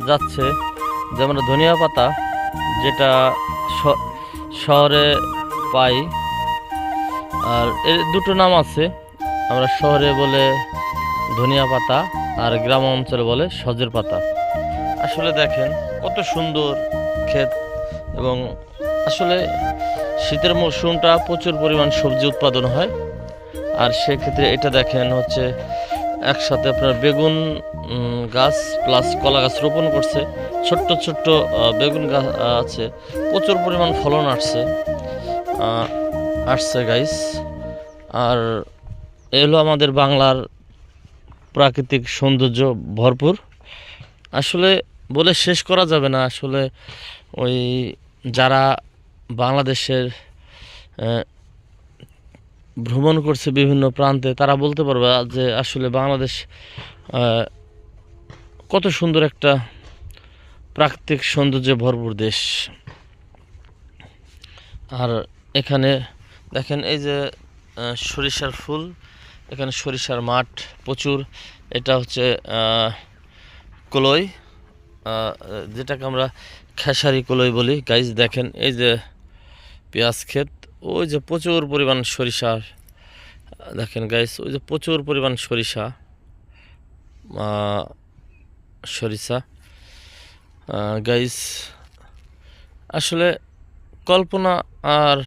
যাচ্ছে, যেমন ধনিয়া পাতা, যেটা শহরে পাই। আর এর দুটো নাম আছে, আমরা শহরে বলে ধনিয়া পাতা আর গ্রাম অঞ্চলে বলে সজের পাতা। আসলে দেখেন কত সুন্দর ক্ষেত, এবং আসলে শীতের মৌসুমটা প্রচুর পরিমাণ সবজি উৎপাদন হয়। আর সেক্ষেত্রে এটা দেখেন হচ্ছে একসাথে আপনার বেগুন গাছ প্লাস কলা গাছ রোপণ করছে। ছোট্ট ছোট্ট বেগুন গাছ আছে, প্রচুর পরিমাণ ফলন আসছে গাইস। আর এলো আমাদের বাংলার প্রাকৃতিক সৌন্দর্য ভরপুর। আসলে বলে শেষ করা যাবে না। আসলে ওই যারা বাংলাদেশের ভ্রমণ করছে বিভিন্ন প্রান্তে, তারা বলতে পারবে যে আসলে বাংলাদেশ কত সুন্দর একটা প্রাকৃতিক সৌন্দর্যে ভরপুর দেশ। আর এখানে দেখেন এই যে সরিষার ফুল, এখানে সরিষার মাঠ প্রচুর। এটা হচ্ছে কলই, যেটাকে আমরা খেসারি কলই বলি গাইজ। দেখেন এই যে পেঁয়াজ ক্ষেত, ওই যে প্রচুর পরিমাণ সরিষা। দেখেন গাইজ, ওই যে প্রচুর পরিমাণ সরিষা সরিষা গাইজ। আসলে কল্পনা আর